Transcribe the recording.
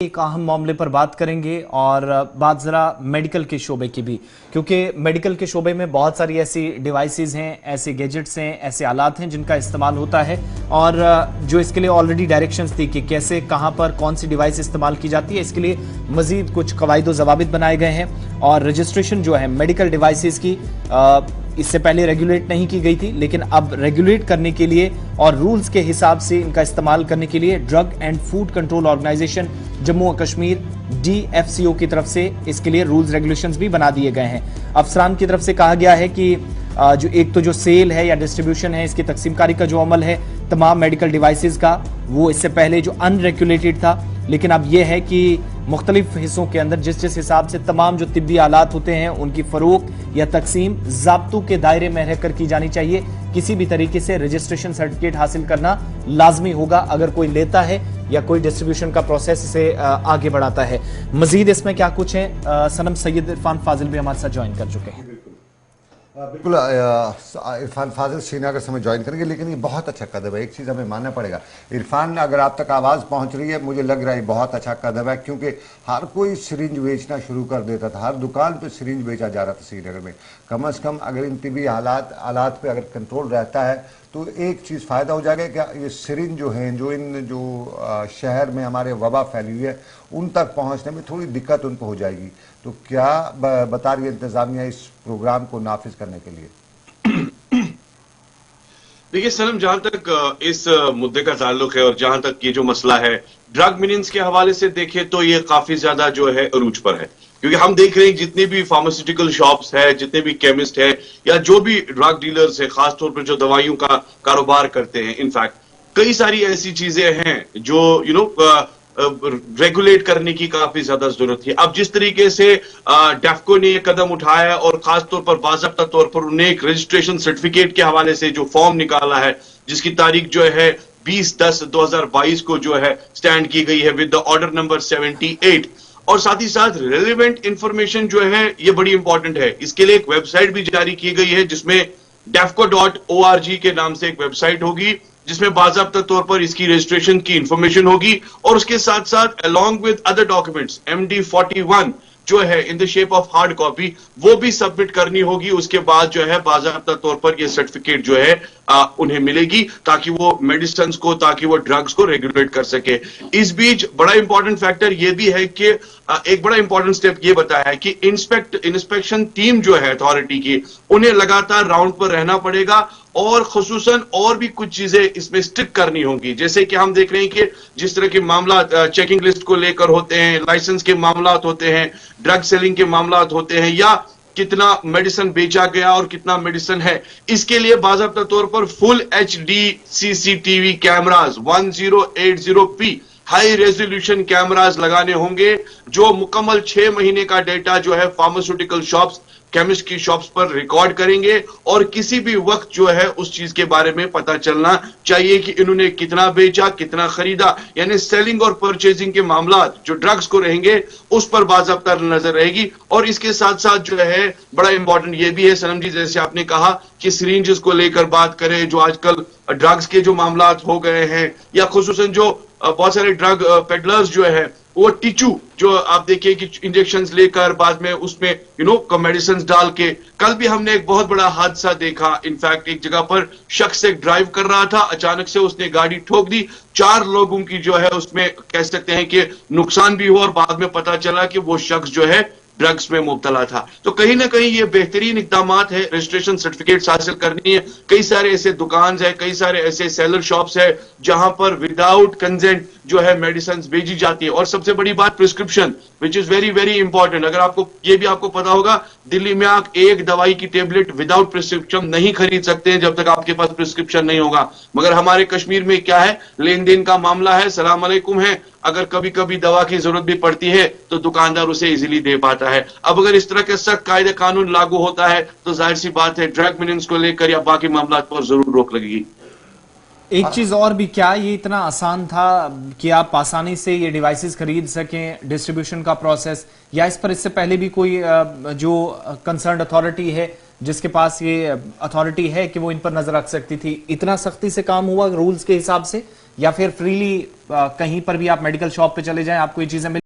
एक अहम मामले पर बात करेंगे और बात जरा मेडिकल के शोबे की भी, क्योंकि मेडिकल के शोबे में बहुत सारी ऐसी डिवाइसेस हैं, ऐसे गैजेट्स हैं, ऐसे आलात हैं जिनका इस्तेमाल होता है और जो इसके लिए ऑलरेडी डायरेक्शंस थी कि कैसे कहां पर कौन सी डिवाइस इस्तेमाल की जाती है। इसके लिए मजीद कुछ कवायद व ज़वाबित बनाए गए हैं और रजिस्ट्रेशन जो है मेडिकल डिवाइसेस की इससे पहले रेगुलेट नहीं की गई थी, लेकिन अब रेगुलेट करने के लिए और रूल्स के हिसाब से इनका इस्तेमाल करने के लिए drug and food control organisation Jammu और कश्मीर DFCO की तरफ से इसके लिए रूल्स रेगुलेशंस भी बना दिए गए हैं। अफसरान की तरफ से कहा गया है कि जो एक तो जो सेल है या डिस्ट्रीब्यूशन है, इसकी तकसीमकारी का जो अमल है तमाम मेडिकल डिवाइसेस का, वो इससे पहले जो अनरेगुलेटेड था, लेकिन अब यह है कि मुख्तलिफ हिस्सों के अंदर जिस हिसाब से तमाम जो तिब्बी आलात होते हैं उनकी फरोख्त या तकसीम ज़ाब्तों के दायरे में रहकर की जानी चाहिए। किसी भी तरीके से रजिस्ट्रेशन सर्टिफिकेट हासिल करना लाजमी होगा अगर कोई लेता है या कोई डिस्ट्रीब्यूशन का प्रोसेस से आगे बढ़ाता है। मजीद इसमें क्या कुछ है, सनम सैयद इरफान फाजिल भी हमारे साथ ज्वाइन कर चुके हैं। बिल्कुल इरफान फाजिल श्रीनगर से हमें ज्वाइन करेंगे, लेकिन ये बहुत अच्छा कदम है। एक चीज़ हमें मानना पड़ेगा, इरफान अगर आप तक आवाज़ पहुंच रही है, मुझे लग रहा है बहुत अच्छा कदम है, क्योंकि हर कोई सिरिंज बेचना शुरू कर देता था, हर दुकान पे सिरिंज बेचा जा रहा था श्रीनगर में। कम से कम अगर इन तिबी हालात पे अगर कंट्रोल रहता है तो एक चीज़ फ़ायदा हो जाएगा कि ये सिरिंज जो हैं जो शहर में हमारे वबा फैली हुई है उन तक पहुंचने में थोड़ी दिक्कत उनको हो जाएगी। तो क्या बता रही है इंतजामिया इस प्रोग्राम को नाफिज करने के लिए? देखिए सनम, जहां तक इस मुद्दे का ताल्लुक है और जहां तक ये जो मसला है ड्रग मिनिंस के हवाले से देखें तो ये काफी ज्यादा जो है अरूज पर है, क्योंकि हम देख रहे हैं जितने भी फार्मास्यूटिकल शॉप्स है, जितने भी केमिस्ट है या जो भी ड्रग डीलर्स है, खासतौर पर जो दवाइयों का कारोबार करते हैं, इनफैक्ट कई सारी ऐसी चीजें हैं जो रेगुलेट करने की काफी ज्यादा जरूरत है। अब जिस तरीके से डेफको ने यह कदम उठाया और खासतौर पर बाज़ाब्ता तौर पर उन्हें एक रजिस्ट्रेशन सर्टिफिकेट के हवाले से जो फॉर्म निकाला है, जिसकी तारीख जो है 20/10/2022 को जो है स्टैंड की गई है विद द ऑर्डर नंबर 78, और साथ ही साथ रेलिवेंट इंफॉर्मेशन जो है ये बड़ी इंपॉर्टेंट है। इसके लिए एक वेबसाइट भी जारी की गई है जिसमें defco.org के नाम से एक वेबसाइट होगी जिसमें बाज़ाब्ता तौर पर इसकी रजिस्ट्रेशन की इंफॉर्मेशन होगी, और उसके साथ साथ along with other documents MD41 जो है in the shape of hard copy वो भी सबमिट करनी होगी। उसके बाद जो है बाज़ाब्ता तौर पर ये सर्टिफिकेट जो है उन्हें मिलेगी ताकि वो मेडिसिन को, ताकि वो ड्रग्स को रेगुलेट कर सके। इस बीच बड़ा इंपॉर्टेंट फैक्टर ये भी है कि एक बड़ा इंपॉर्टेंट स्टेप ये बताया है कि इंस्पेक्शन टीम जो है अथॉरिटी की, उन्हें लगातार राउंड पर रहना पड़ेगा और खुसूसन और भी कुछ चीजें इसमें स्ट्रिक्ट करनी होंगी। जैसे कि हम देख रहे हैं कि जिस तरह के मामला चेकिंग लिस्ट को लेकर होते हैं, लाइसेंस के मामला होते हैं, ड्रग सेलिंग के मामला होते हैं, या कितना मेडिसिन बेचा गया और कितना मेडिसिन है, इसके लिए बाज़ाब्ता तौर पर full HD CCTV cameras 1080p high resolution cameras लगाने होंगे, जो मुकम्मल 6 महीने का डेटा जो है फार्मास्यूटिकल शॉप्स, केमिस्ट की शॉप्स पर रिकॉर्ड करेंगे और किसी भी वक्त जो है उस चीज के बारे में पता चलना चाहिए कि इन्होंने कितना बेचा, कितना खरीदा, यानी सेलिंग और परचेजिंग के मामला जो ड्रग्स को रहेंगे उस पर बाज़ाब्ता नजर रहेगी। और इसके साथ साथ जो है बड़ा इंपॉर्टेंट ये भी है सनम जी, जैसे आपने कहा कि सिरिंजेस को लेकर बात करें, जो आजकल ड्रग्स के जो मामला हो गए हैं, या खुसूसन जो बहुत सारे ड्रग पेडलर्स जो है वो टिचू जो आप देखिए कि इंजेक्शंस लेकर बाद में उसमें मेडिसिन डाल के, कल भी हमने एक बहुत बड़ा हादसा देखा। इनफैक्ट एक जगह पर शख्स एक ड्राइव कर रहा था, अचानक से उसने गाड़ी ठोक दी, 4 लोगों की जो है उसमें कह सकते हैं कि नुकसान भी हुआ और बाद में पता चला कि वो शख्स जो है ड्रग्स में मुब्तला था। तो कहीं ना कहीं ये बेहतरीन इकदामात है, रजिस्ट्रेशन सर्टिफिकेट हासिल करनी है। कई सारे ऐसे दुकान है, कई सारे ऐसे सेलर शॉप्स है जहां पर विदाउट कंसेंट जो है मेडिसिन बेची जाती है। और सबसे बड़ी बात prescription, which is very very important. अगर आपको पता होगा, दिल्ली में आप एक दवाई की टेबलेट विदाउट प्रिस्क्रिप्शन नहीं खरीद सकते हैं जब तक आपके पास प्रिस्क्रिप्शन नहीं होगा। मगर हमारे कश्मीर में क्या है, लेन देन का मामला है, सलाम अलैकुम है, अगर कभी कभी दवा की जरूरत भी पड़ती है तो दुकानदार उसे इजीली दे पाता है। अब अगर इस तरह के सख्त कायदे कानून लागू होता है तो जाहिर सी बात है ड्रग मिनिंग्स को लेकर या बाकी मामला पर जरूर रोक लगेगी। एक चीज और भी, क्या ये इतना आसान था कि आप आसानी से ये डिवाइसेस खरीद सकें, डिस्ट्रीब्यूशन का प्रोसेस, या इस पर इससे पहले भी कोई जो कंसर्न अथॉरिटी है जिसके पास ये अथॉरिटी है कि वो इन पर नजर रख सकती थी, इतना सख्ती से काम हुआ रूल्स के हिसाब से, या फिर फ्रीली कहीं पर भी आप मेडिकल शॉप पे चले जाएं आपको ये चीजें